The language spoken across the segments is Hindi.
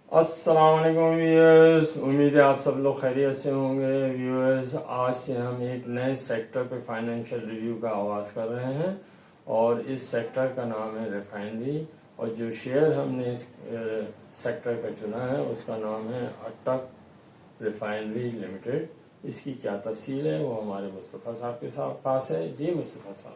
अस्सलाम वालेकुम व्यूअर्स, उम्मीद है आप सब लोग खैरियत से होंगे। व्यूअर्स, आज से हम एक नए सेक्टर पे फाइनेंशियल रिव्यू का आगाज़ कर रहे हैं और इस सेक्टर का नाम है रिफाइनरी। और जो शेयर हमने इस सेक्टर का चुना है उसका नाम है अटक रिफाइनरी लिमिटेड। इसकी क्या तफसील है वो हमारे मुस्तफ़ा साहब के साथ पास है। जी मुस्तफ़ा साहब।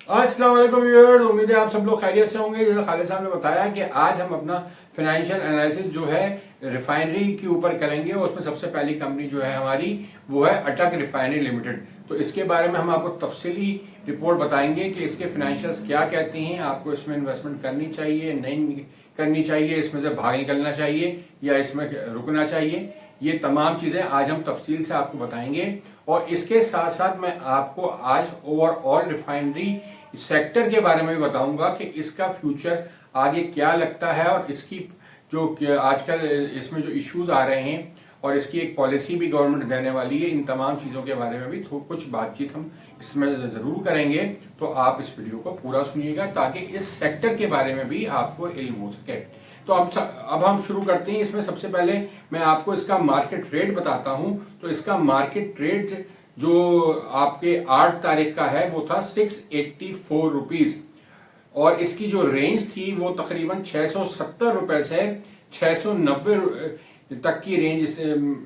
अस्सलाम वालेकुम व्यूअर्स, उम्मीद है आप सब लोग खैरियत से होंगे। जैसे खालिद साहब ने बताया कि आज हम अपना फाइनेंशियल एनालिसिस जो है रिफाइनरी के ऊपर करेंगे और उसमें सबसे पहली कंपनी जो है हमारी वो है अटक रिफाइनरी लिमिटेड। तो इसके बारे में हम आपको तफसीली रिपोर्ट बताएंगे कि इसके फाइनेंशियल्स क्या कहते हैं, आपको इसमें इन्वेस्टमेंट करनी चाहिए नहीं करनी चाहिए, इसमें से बाहर निकलना चाहिए या इसमें रुकना चाहिए। ये तमाम चीजें आज हम तफसील से आपको बताएंगे और इसके साथ साथ मैं आपको आज ओवरऑल रिफाइनरी सेक्टर के बारे में भी बताऊंगा कि इसका फ्यूचर आगे क्या लगता है और इसकी जो आजकल इसमें जो इश्यूज आ रहे हैं और इसकी एक पॉलिसी भी गवर्नमेंट देने वाली है। इन तमाम चीजों के बारे में भी कुछ बातचीत हम इसमें जरूर करेंगे। तो आप इस वीडियो को पूरा सुनिएगा ताकि इस सेक्टर के बारे में भी आपको इल्म हो सके। तो अब हम शुरू करते हैं। इसमें सबसे पहले मैं आपको इसका मार्केट रेट बताता हूं। तो इसका मार्केट रेट जो आपके 8 तारीख का है वो था 684 रुपीज और इसकी जो रेंज थी वो तकरीबन 670 रुपए से 690 तक की रेंज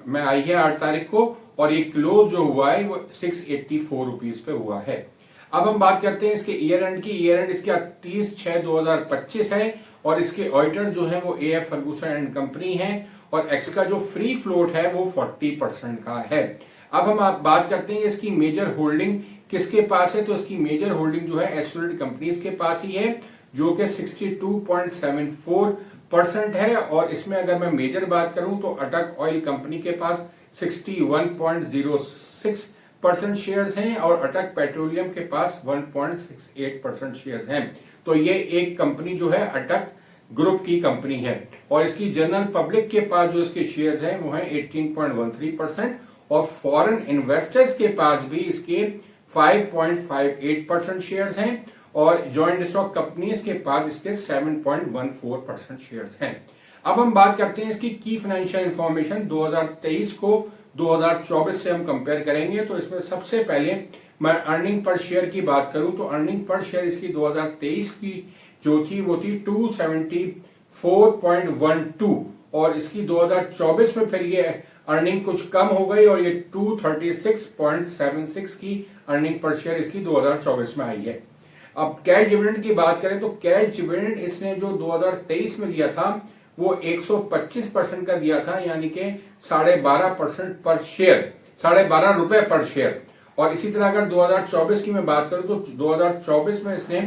में आई है 8 तारीख को और ये क्लोज जो हुआ है वो 684 रुपीज पे हुआ है। अब हम बात करते हैं इसके ईयर एंड की। ईयर एंड इसका 30/6/2025 है और इसके ऑडिटर जो है वो AF फर्गूसन एंड कंपनी है और एक्स का जो फ्री फ्लोट है वो 40% का है। अब हम आप बात करते हैं इसकी मेजर होल्डिंग किसके पास है। तो इसकी मेजर होल्डिंग जो है एसोसिएटेड कंपनीज के पास ही है जो कि 62.74% है और इसमें अगर मैं मेजर बात करूं तो अटक ऑयल कंपनी के पास 61.06% शेयर्स हैं और अटक पेट्रोलियम के पास 1.68% शेयर्स हैं। तो ये एक कंपनी जो है अटक ग्रुप की कंपनी है और इसकी जनरल पब्लिक के पास जो इसके शेयर्स हैं वो है 18.13% और फॉरेन इन्वेस्टर्स के पास भी इसके 5.58% शेयर्स हैं और जॉइंट स्टॉक कंपनीज के पास इसके 7.14% शेयर्स हैं। अब हम बात करते हैं इसकी की फाइनेंशियल इंफॉर्मेशन 2023 को 2024 से हम कंपेयर करेंगे। तो इसमें सबसे पहले मैं अर्निंग पर शेयर की बात करूं तो अर्निंग पर शेयर इसकी 2023 की जो थी वो थी 274.12 और इसकी 2024 में फिर ये अर्निंग कुछ कम हो गई और ये 236.76 की अर्निंग पर शेयर इसकी 2024 में आई है। अब कैश डिविडेंड की बात करें तो कैश डिविडेंड इसने जो 2023 में दिया था वो 125% का दिया था, यानी कि 12.5% पर शेयर, 12.5 रुपए पर शेयर। और इसी तरह अगर 2024 की मैं बात करूं तो 2024 में इसने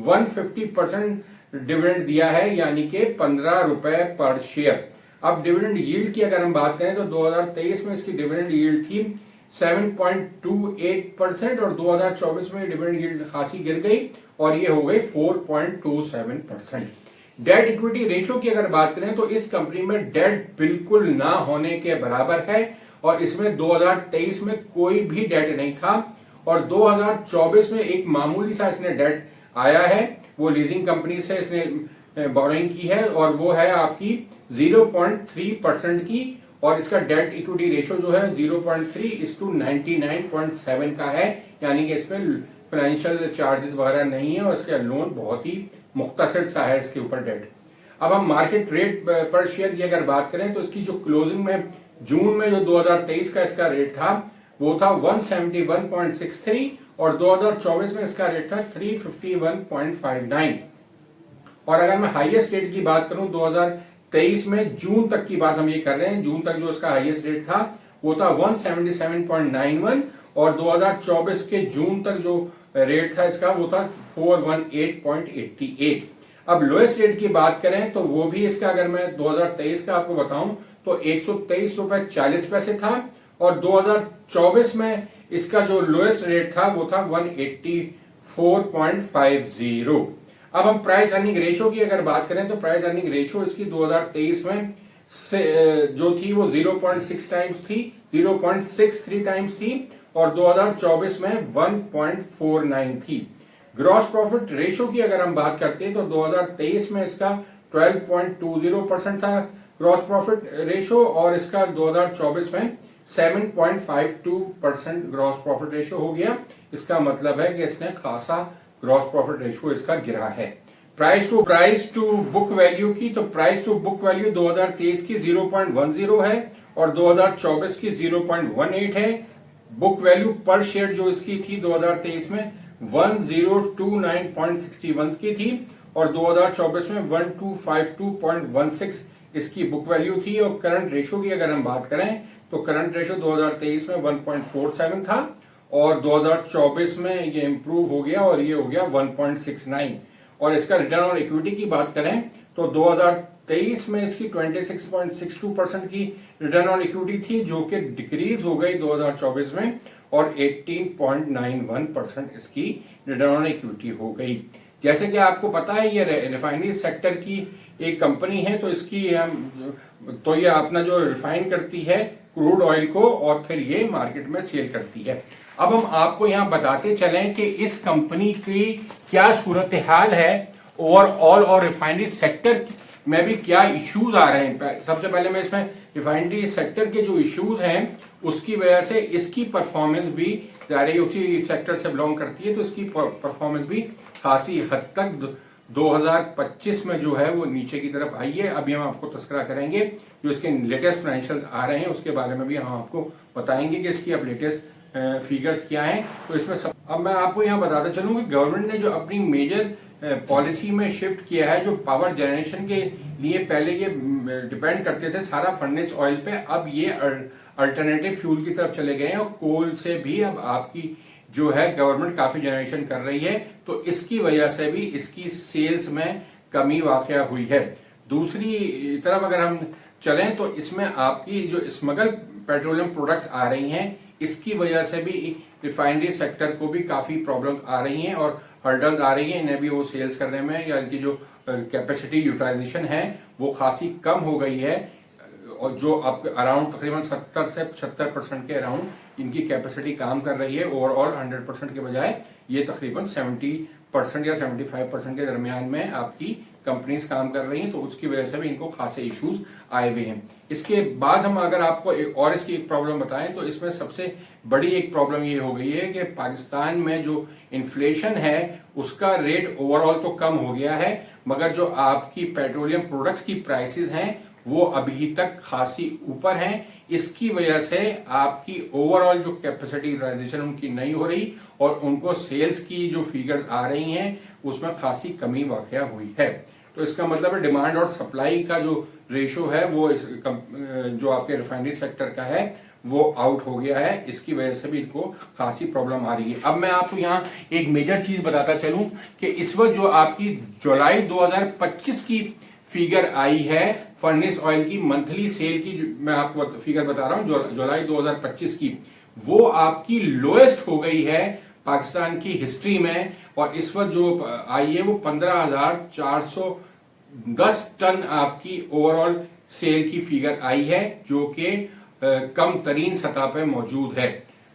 150% डिविडेंड दिया है, यानी कि 15 रुपए पर शेयर। अब डिविडेंड यील्ड की अगर हम बात करें तो 2023 में इसकी डिविडेंड यील्ड थी 7.28% और 2024 में डिविडेंड यील्ड खासी गिर गई और ये हो गई 4.27%। डेट इक्विटी रेशियो की अगर बात करें तो इस कंपनी में डेट बिल्कुल ना होने के बराबर है और इसमें 2023 में कोई भी डेट नहीं था और 2024 में एक मामूली सा इसने डेट आया है, वो लीजिंग कंपनी से इसने बोरोइंग की है और वो है आपकी 0.3% की और इसका डेट इक्विटी रेशियो जो है 0.3:99.7 का है, यानी कि इसमें फाइनेंशियल चार्जेस वगैरह नहीं है और इसका लोन बहुत ही मुख्तसर सा है इसके ऊपर डेट। अब हम मार्केट रेट पर शेयर की अगर बात करें तो इसकी जो क्लोजिंग में जून में जो 2023 का इसका रेट था वो था 171.63 और 2024 में इसका रेट था 351.59। और अगर मैं हाईएस्ट रेट की बात करूं 2023 में जून तक की बात हम ये कर रहे हैं, जून तक जो इसका हाईएस्ट रेट था वो था 177.91 और 2024 के जून तक जो रेट था इसका वो था 418.88। अब लोएस्ट रेट की बात करें तो वो भी इसका अगर मैं 2023 का आपको बताऊं तो 123 रुपए 40 पैसे था और 2024 में इसका जो लोएस्ट रेट था वो था 184.50। अब हम प्राइस अर्निंग रेशियो की अगर बात करें तो प्राइस अर्निंग रेशियो इसकी 2023 में से जो थी वो 0.6 टाइम्स थी, 0.63 टाइम्स थी और 2024 में 1.49 थी। ग्रॉस प्रॉफिट रेशियो की अगर हम बात करते हैं तो 2023 में इसका 12.20% था, ग्रॉस प्रॉफिट रेशो, और इसका 2024 में 7.52% ग्रॉस प्रॉफिट रेशो हो गया। इसका मतलब है कि इसने खासा ग्रॉस प्रॉफिट रेशो इसका गिरा है। प्राइस टू बुक वैल्यू की, तो प्राइस टू बुक वैल्यू 2023 की 0.10 है और 2024 की 0.18 है। बुक वैल्यू पर शेयर जो इसकी थी 2023 में 1029.61 की थी और 2024 में 1252.16 इसकी बुक वैल्यू थी। और करंट रेशो की अगर हम बात करें तो करंट रेशो 2023 में 1.47 था और 2024 में ये इंप्रूव हो गया और ये हो गया 1.69। और इसका रिटर्न ऑन इक्विटी की बात करें तो 2023 में इसकी 26.62% की रिटर्न ऑन इक्विटी थी, जो कि डिक्रीज हो गई 2024 में और 18.91% इसकी रिटर्न ऑन इक्विटी हो गई। जैसे कि आपको पता है ये रिफाइनरी सेक्टर की एक कंपनी है, तो इसकी तो ये अपना जो रिफाइन करती है क्रूड ऑयल को और फिर ये मार्केट में सेल करती है। अब हम आपको यहाँ बताते चलें कि इस कंपनी की क्या सूरत हाल है ओवरऑल और रिफाइनरी सेक्टर में भी क्या इश्यूज आ रहे हैं। सबसे पहले मैं इसमें रिफाइनरी सेक्टर के जो इश्यूज हैं उसकी वजह से इसकी परफॉर्मेंस भी ज़ाहिर उसी सेक्टर से बिलोंग करती है, तो इसकी परफॉर्मेंस भी खासी हद तक 2025 में जो है वो नीचे की तरफ आई है। अभी हम आपको तस्करा करेंगे जो इसके लेटेस्ट फाइनेंशियल आ रहे हैं उसके बारे में भी हम आपको बताएंगे कि इसकी अब लेटेस्ट फिगर्स क्या हैं। तो इसमें अब मैं आपको यहाँ बताता चलूँ कि गवर्नमेंट ने जो अपनी मेजर पॉलिसी में शिफ्ट किया है, जो पावर जनरेशन के लिए पहले ये डिपेंड करते थे सारा फर्नेस ऑयल पे, अब ये अल्टरनेटिव फ्यूल की तरफ चले गए हैं और कोल से भी अब आपकी जो है गवर्नमेंट काफी जनरेशन कर रही है, तो इसकी वजह से भी इसकी सेल्स में कमी वाकया हुई है। दूसरी तरफ अगर हम चलें तो इसमें आपकी जो स्मगल पेट्रोलियम प्रोडक्ट्स आ रही हैं, इसकी वजह से भी रिफाइनरी सेक्टर को भी काफी प्रॉब्लम आ रही हैं और हर्डल्स आ रही हैं इन्हें भी वो सेल्स करने में, या इनकी जो कैपेसिटी यूटिलाइजेशन है वो खासी कम हो गई है और जो अब अराउंड तकरीबन 70 से 75% के अराउंड इनकी कैपेसिटी काम कर रही है। ओवरऑल 100% के बजाय ये तकरीबन 70% या 75% के दरमियान में आपकी कंपनीज काम कर रही हैं, तो उसकी वजह से भी इनको खासे इश्यूज आए हुए हैं। इसके बाद हम अगर आपको और इसकी एक प्रॉब्लम बताएं तो इसमें सबसे बड़ी एक प्रॉब्लम ये हो गई है कि पाकिस्तान में जो इन्फ्लेशन है उसका रेट ओवरऑल तो कम हो गया है, मगर जो आपकी पेट्रोलियम प्रोडक्ट्स की प्राइसेस हैं वो अभी तक खासी ऊपर हैं। इसकी वजह से आपकी ओवरऑल जो कैपेसिटी यूटिलाइजेशन उनकी नहीं हो रही और उनको सेल्स की जो फिगर्स आ रही हैं उसमें खासी कमी वाकया हुई है। तो इसका मतलब है डिमांड और सप्लाई का जो रेशो है वो जो आपके रिफाइनरी सेक्टर का है वो आउट हो गया है, इसकी वजह से भी इनको खासी प्रॉब्लम आ रही है। अब मैं आपको यहाँ एक मेजर चीज बताता चलूं कि इस वक्त जो आपकी जुलाई 2025 की फिगर आई है फर्नेस ऑयल की मंथली सेल की, मैं आपको फिगर बता रहा हूं जुलाई 2025 की, वो आपकी लोएस्ट हो गई है पाकिस्तान की हिस्ट्री में और इस वक्त जो आई है वो 15,410 टन आपकी ओवरऑल सेल की फिगर आई है, जो कि कम तरीन सतह पे मौजूद है।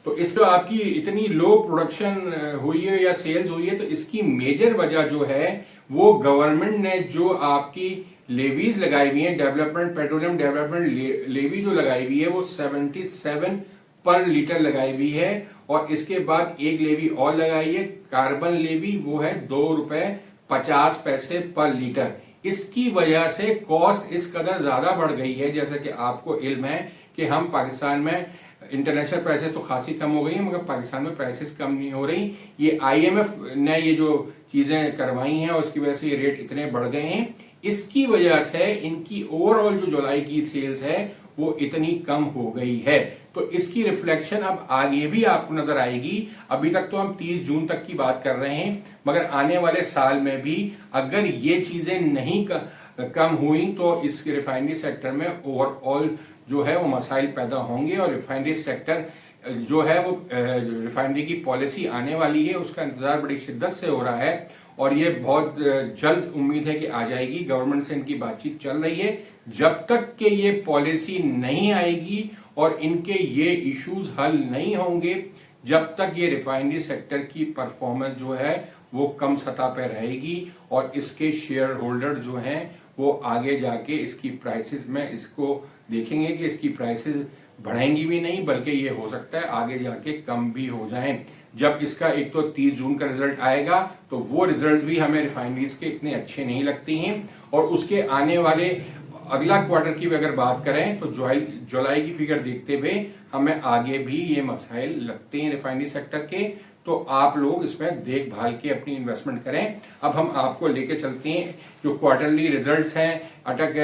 तो इस तो आपकी इतनी लो प्रोडक्शन हुई है या सेल्स हुई है, तो इसकी मेजर वजह जो है वो गवर्नमेंट ने जो आपकी लेवीज लगाई हुई है, डेवलपमेंट पेट्रोलियम डेवलपमेंट लेवी जो लगाई हुई है वो 77 पर लीटर लगाई हुई है और इसके बाद एक लेवी और लगाई है कार्बन लेवी, वो है ₹2.50 पर लीटर। इसकी वजह से कॉस्ट इस कदर ज्यादा बढ़ गई है, जैसे कि आपको इल्म है कि हम पाकिस्तान में इंटरनेशनल प्राइसेस तो खासी कम हो गई है मगर पाकिस्तान में प्राइसेस कम नहीं हो रही। ये IMF ने ये जो चीजें करवाई हैं और उसकी वजह से ये रेट इतने बढ़ गए हैं, इसकी वजह से इनकी ओवरऑल जो जुलाई की सेल्स है वो इतनी कम हो गई है। तो इसकी रिफ्लेक्शन अब आगे भी आपको नजर आएगी। अभी तक तो हम 30 जून तक की बात कर रहे हैं, मगर आने वाले साल में भी अगर ये चीजें नहीं कम हुई तो इस रिफाइनरी सेक्टर में ओवरऑल जो है वो मसाइल पैदा होंगे और रिफाइनरी सेक्टर जो है वो रिफाइनरी की पॉलिसी आने वाली है उसका इंतजार बड़ी शिद्दत से हो रहा है और ये बहुत जल्द उम्मीद है कि आ जाएगी। गवर्नमेंट से इनकी बातचीत चल रही है, जब तक कि ये पॉलिसी नहीं आएगी और इनके ये इश्यूज हल नहीं होंगे, जब तक ये रिफाइनरी सेक्टर की परफॉर्मेंस जो है वो कम सतह पर रहेगी और इसके शेयर होल्डर जो हैं वो आगे जाके इसकी प्राइसेस में इसको देखेंगे कि इसकी प्राइसेस बढ़ेंगी भी नहीं, बल्कि ये हो सकता है आगे जाके कम भी हो जाएं। जब इसका एक तो 30 जून का रिजल्ट आएगा तो वो रिजल्ट्स भी हमें रिफाइनरीज के इतने अच्छे नहीं लगते हैं, और उसके आने वाले अगला क्वार्टर की भी अगर बात करें तो जुलाई की फिगर देखते हुए हमें आगे भी ये मसाइल लगते हैं रिफाइनरी सेक्टर के। तो आप लोग इसमें देखभाल के अपनी इन्वेस्टमेंट करें। अब हम आपको लेके चलते हैं जो क्वार्टरली रिजल्ट्स हैं अटक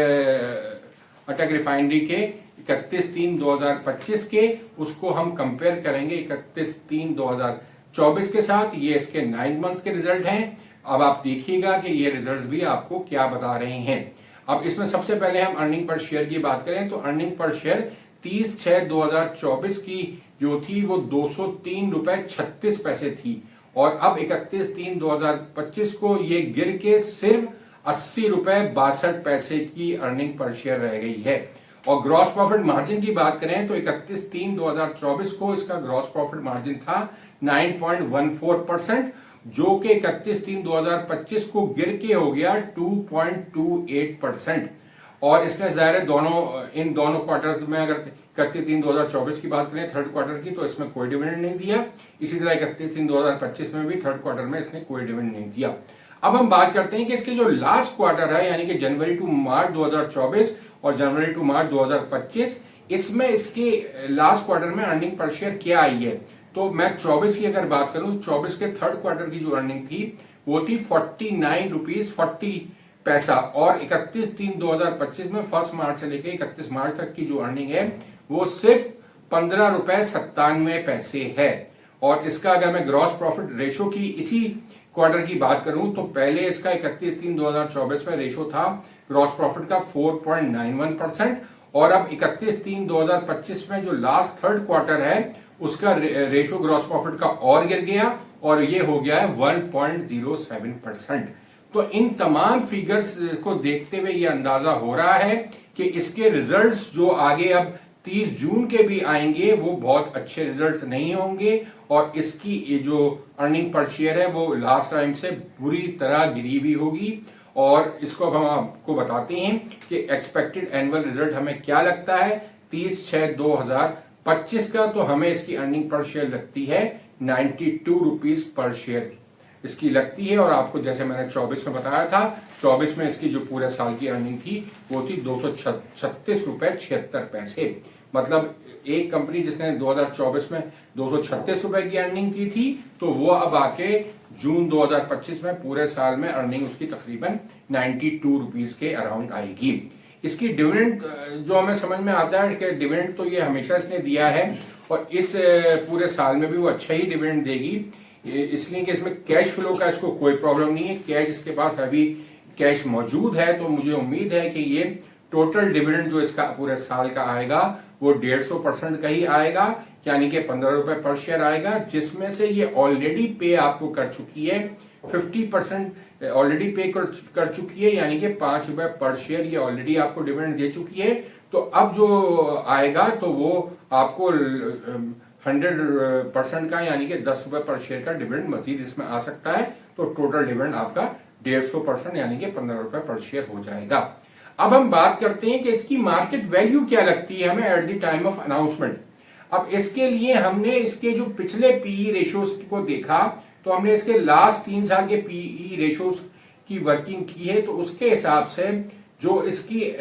रिफाइनरी के 31/3/2025 के, उसको हम कंपेयर करेंगे 31/3/2024 के साथ। ये इसके 9 मंथ के रिजल्ट हैं। अब आप देखिएगा कि ये रिजल्ट्स भी आपको क्या बता रहे हैं। अब इसमें सबसे पहले हम अर्निंग पर शेयर की बात करें तो अर्निंग पर शेयर 30/6/2024 की जो थी वो 203 रुपए 36 पैसे थी, और अब 31/3/2025 को ये गिर के सिर्फ 80 रुपए 62 पैसे की अर्निंग पर शेयर रह गई है। और ग्रॉस प्रॉफिट मार्जिन की बात करें तो 31/3/2024 को इसका ग्रॉस प्रॉफिट मार्जिन था 9.14%, जो कि 31/3/2025 को गिर के हो गया 2.28%। और इसने जाहिर है इन दोनों क्वार्टर्स में अगर 31/3/2024 की बात करें थर्ड क्वार्टर की, तो इसमें कोई डिविडेंड नहीं दिया। इसी तरह 31/3/2025 में भी थर्ड क्वार्टर में इसने कोई डिविडेंड नहीं दिया। अब हम बात करते हैं कि इसके जो लास्ट क्वार्टर है यानी कि जनवरी टू मार्च 2024 और जनवरी टू मार्च 2025, इसमें इसके लास्ट क्वार्टर में अर्निंग पर शेयर क्या आई है। तो मैं 24 की अगर बात करूं, 24 के थर्ड क्वार्टर की जो अर्निंग थी वो थी 49 रुपीज 40 पैसा, और 31/3/2025 में 1 मार्च से लेकर 31 मार्च तक की जो अर्निंग है वो सिर्फ 15 रुपए 97 पैसे है। और इसका अगर मैं ग्रॉस प्रॉफिट रेशो की इसी क्वार्टर की बात करूं तो पहले इसका 31/3/2024 में रेशो था ग्रॉस प्रॉफिट का 4.91%, और अब 31/3/2025 में जो लास्ट थर्ड क्वार्टर है उसका रेशो ग्रॉस प्रॉफिट का और गिर गया और ये हो गया है 1.07%। तो इन तमाम फिगर्स को देखते हुए ये अंदाजा हो रहा है कि इसके रिजल्ट्स जो आगे अब 30 जून के भी आएंगे वो बहुत अच्छे रिजल्ट्स नहीं होंगे, और इसकी जो अर्निंग पर शेयर है वो लास्ट टाइम से बुरी तरह गिरी भी होगी। और इसको अब हम आपको बताते हैं कि एक्सपेक्टेड एनुअल रिजल्ट हमें क्या लगता है 30/6/2025 का। तो हमें इसकी अर्निंग पर शेयर लगती है 92 रुपीज पर शेयर इसकी लगती है। और आपको जैसे मैंने 24 में बताया था, 24 में इसकी जो पूरे साल की अर्निंग थी वो थी 236 रुपए 76 पैसे। मतलब एक कंपनी जिसने 2024 में 236 रुपए की अर्निंग की थी, तो वो अब आके जून 2025 में पूरे साल में अर्निंग उसकी तकरीबन 92 रुपीज के अराउंड आएगी। इसकी डिविडेंड जो हमें समझ में आता है कि डिविडेंड तो ये हमेशा इसने दिया है और इस पूरे साल में भी वो अच्छा ही डिविडेंड देगी, इसलिए कि इसमें कैश फ्लो का इसको कोई प्रॉब्लम नहीं है। कैश इसके पास अभी कैश मौजूद है, तो मुझे उम्मीद है कि ये टोटल डिविडेंड जो इसका पूरे साल का आएगा वो 150% का ही आएगा, यानी कि 15 रुपए पर शेयर आएगा, जिसमें से ये ऑलरेडी पे आपको कर चुकी है 50% ऑलरेडी पे कर चुकी है, यानी कि 5 रुपए पर शेयर ये ऑलरेडी आपको डिविडेंड दे चुकी है। तो अब जो आएगा तो वो आपको 100% का यानी कि 10 रुपए पर शेयर का डिविडेंड मजीद इसमें आ सकता है। तो टोटल डिविडेंड आपका 150% यानी कि 15 रुपए पर शेयर हो जाएगा। अब हम बात करते हैं कि इसकी मार्केट वैल्यू क्या लगती है हमें at the time of announcement. अब इसके लिए हमने इसके जो पिछले पीई रेशियोज को देखा, तो हमने इसके लास्ट 3 साल के पीई रेशियोज की वर्किंग की है। तो उसके हिसाब से जो इसकी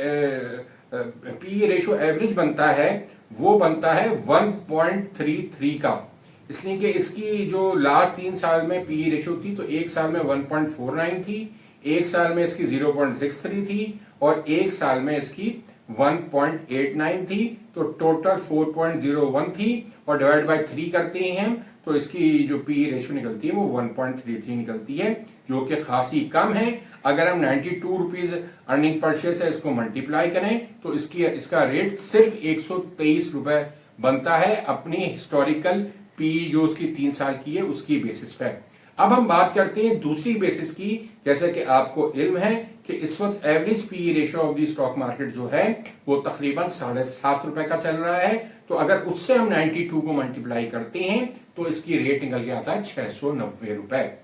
पीई रेशियो एवरेज बनता है वो बनता है 1.33 का, इसलिए कि इसकी जो लास्ट 3 साल में पीई रेशियो थी तो एक साल में 1.49 थी, एक साल में इसकी 0.63 थी और एक साल में इसकी 1.89 थी। तो टोटल 4.01 थी और डिवाइड बाय 3 करते हैं तो इसकी जो पी रेशियो निकलती है वो 1.33 निकलती है, जो कि खासी कम है। अगर हम 92 रुपीज अर्निंग पर शेयर से इसको मल्टीप्लाई करें तो इसका रेट सिर्फ 123 रुपए बनता है अपनी हिस्टोरिकल पी जो उसकी 3 साल की है उसकी बेसिस पर। अब हम बात करते हैं दूसरी बेसिस की, जैसे कि आपको इल्म है कि इस वक्त average P ratio of the stock market जो है वो तकरीबन 7.5 रुपए का चल रहा है। तो अगर उससे हम 92 को मल्टीप्लाई करते हैं तो इसकी रेट निकल के आता है 690 रुपए।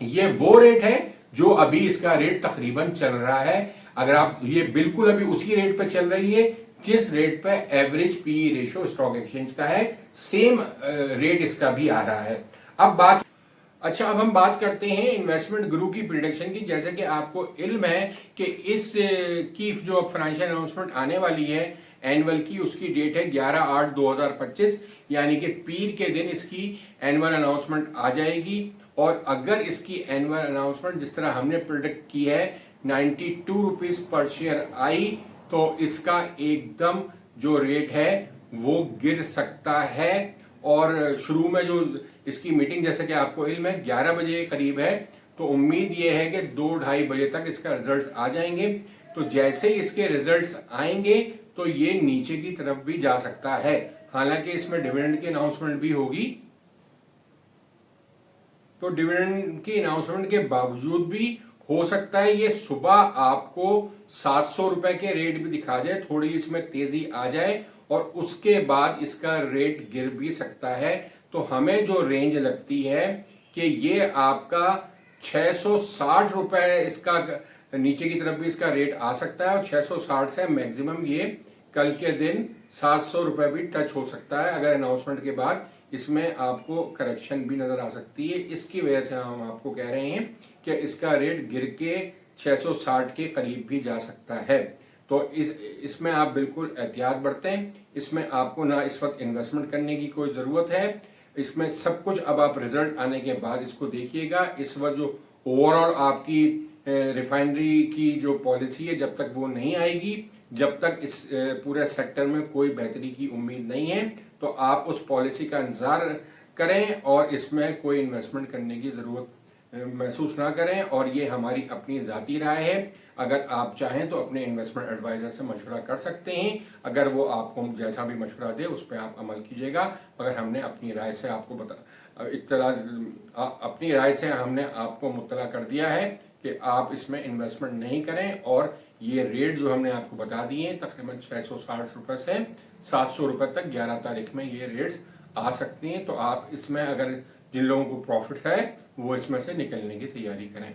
ये वो रेट है जो अभी इसका रेट तकरीबन चल रहा है। अगर आप ये बिल्कुल अभी उसी रेट पे चल रही है जिस रेट पे average PE ratio stock exchange का है, सेम रेट इसका भी आ रहा है। अब हम बात करते हैं इन्वेस्टमेंट गुरु की प्रिडिक्शन की। जैसे कि आपको इल्म है कि इस की जो फाइनेंशियल अनाउंसमेंट आने वाली है एनुअल की, उसकी डेट है 11/8/2025, यानी कि पीर के दिन इसकी एनुअल अनाउंसमेंट आ जाएगी। और अगर इसकी एनुअल अनाउंसमेंट जिस तरह हमने प्रिडिक्ट की है 92 रुपीज पर शेयर आई, तो इसका एकदम जो रेट है वो गिर सकता है। और शुरू में जो इसकी मीटिंग, जैसे कि आपको इल्म है 11 बजे के करीब है, तो उम्मीद ये है कि 2-2:30 बजे तक इसका रिजल्ट्स आ जाएंगे। तो जैसे इसके रिजल्ट्स आएंगे तो ये नीचे की तरफ भी जा सकता है। हालांकि इसमें डिविडेंड की अनाउंसमेंट भी होगी, तो डिविडेंड की अनाउंसमेंट के बावजूद भी हो सकता है ये सुबह आपको 700 रुपए के रेट भी दिखा जाए, थोड़ी इसमें तेजी आ जाए और उसके बाद इसका रेट गिर भी सकता है। तो हमें जो रेंज लगती है कि ये आपका 660 रुपए इसका नीचे की तरफ भी इसका रेट आ सकता है, और 660 से मैक्सिमम ये कल के दिन 700 रुपए भी टच हो सकता है। अगर अनाउंसमेंट के बाद इसमें आपको करेक्शन भी नजर आ सकती है। इसकी वजह से हम आपको कह रहे हैं कि इसका रेट गिर के 660 के करीब भी जा सकता है। तो इसमें आप बिल्कुल एहतियात बरतें। इसमें आपको ना इस वक्त इन्वेस्टमेंट करने की कोई जरूरत है। इसमें सब कुछ अब आप रिजल्ट आने के बाद इसको देखिएगा। इस वक्त जो ओवरऑल आपकी रिफाइनरी की जो पॉलिसी है, जब तक वो नहीं आएगी, जब तक इस पूरे सेक्टर में कोई बेहतरी की उम्मीद नहीं है, तो आप उस पॉलिसी का इंतजार करें और इसमें कोई इन्वेस्टमेंट करने की जरूरत महसूस ना करें। और ये हमारी अपनी जाती राय है। अगर आप चाहें तो अपने इन्वेस्टमेंट एडवाइजर से मशवरा कर सकते हैं। अगर वो आपको जैसा भी मशवरा दे उस पर आप अमल कीजिएगा। मगर हमने अपनी राय से आपको अपनी राय से हमने आपको मुत्तला कर दिया है कि आप इसमें इन्वेस्टमेंट नहीं करें। और ये रेट जो हमने आपको बता दिए हैं तकरीबन 660 रुपए से 700 रुपए तक 11 तारीख में ये रेट्स आ सकती हैं। तो आप इसमें अगर जिन लोगों को प्रॉफिट है वो इसमें से निकलने की तैयारी करें।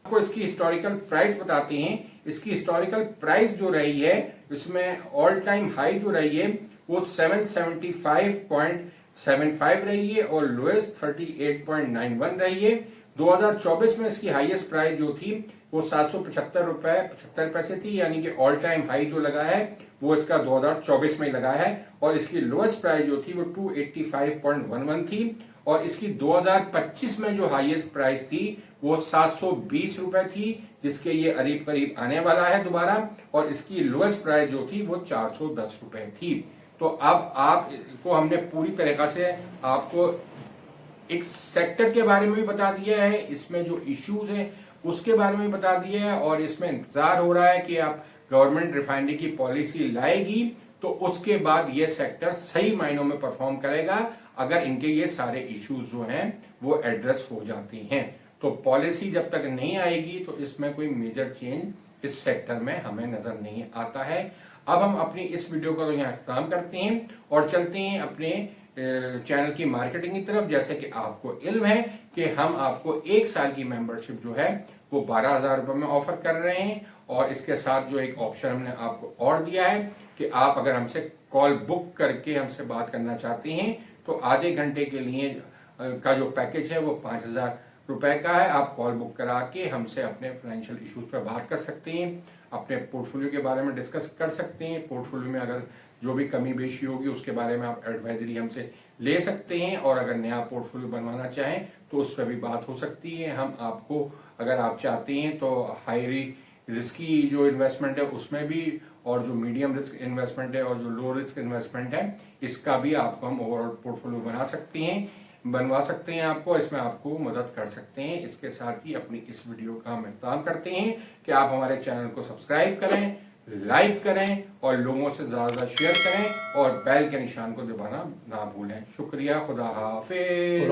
आपको इसकी हिस्टोरिकल प्राइस बताते हैं। इसकी हिस्टोरिकल प्राइस जो रही है, इसमें ऑल टाइम हाई जो रही है वो 775.75 रही है और लोएस्ट 38.91 रही है। 2024 में इसकी हाईएस्ट प्राइस जो थी वो 775 रुपए 75 पैसे थी, यानी कि ऑल टाइम हाई जो लगा है वो इसका 2024 में लगा है। और इसकी लोएस्ट प्राइस जो थी वो 285.11 थी। और इसकी 2025 में जो हाईएस्ट प्राइस थी वो 720 रुपए थी, जिसके ये करीब करीब आने वाला है दोबारा। और इसकी लोएस्ट प्राइस जो थी वो 410 रुपए थी। तो अब आपको हमने पूरी तरीका से आपको एक सेक्टर के बारे में भी बता दिया है, इसमें जो इश्यूज हैं उसके बारे में बता दिया है। और इसमें इंतजार हो रहा है कि आप गवर्नमेंट रिफाइनरी की पॉलिसी लाएगी तो उसके बाद ये सेक्टर सही मायनों में परफॉर्म करेगा, अगर इनके ये सारे इश्यूज जो हैं वो एड्रेस हो जाते हैं। तो पॉलिसी जब तक नहीं आएगी तो इसमें कोई मेजर चेंज इस सेक्टर में हमें नजर नहीं आता है। अब हम अपनी इस वीडियो का तो यहाँ खत्म करते हैं और चलते हैं अपने चैनल की मार्केटिंग की तरफ। जैसे कि आपको इल्म है कि हम आपको 1 साल की मेंबरशिप जो है वो 12,000 रुपए में ऑफर कर रहे हैं। और इसके साथ जो एक ऑप्शन हमने आपको और दिया है कि आप अगर हमसे कॉल बुक करके हमसे बात करना चाहते हैं तो आधे घंटे के लिए का जो पैकेज है वो 5,000 रुपए का है। आप कॉल बुक करा के हमसे अपने फाइनेंशियल इश्यूज पर बात कर सकते हैं, अपने पोर्टफोलियो के बारे में डिस्कस कर सकते हैं। पोर्टफोलियो में अगर जो भी कमी बेशी होगी उसके बारे में आप एडवाइजरी हमसे ले सकते हैं। और अगर नया पोर्टफोलियो बनवाना चाहें तो उस पर भी बात हो सकती है। हम आपको, अगर आप चाहते हैं तो हाई रिस्की जो इन्वेस्टमेंट है उसमें भी, और जो मीडियम रिस्क इन्वेस्टमेंट है और जो लो रिस्क इन्वेस्टमेंट है इसका भी आपको हम ओवरऑल पोर्टफोलियो बनवा सकते हैं आपको, इसमें आपको मदद कर सकते हैं। इसके साथ ही अपनी इस वीडियो का हम एहतमाम करते हैं कि आप हमारे चैनल को सब्सक्राइब करें, लाइक करें और लोगों से ज्यादा शेयर करें और बेल के निशान को दबाना ना भूलें। शुक्रिया। खुदा हाफिज।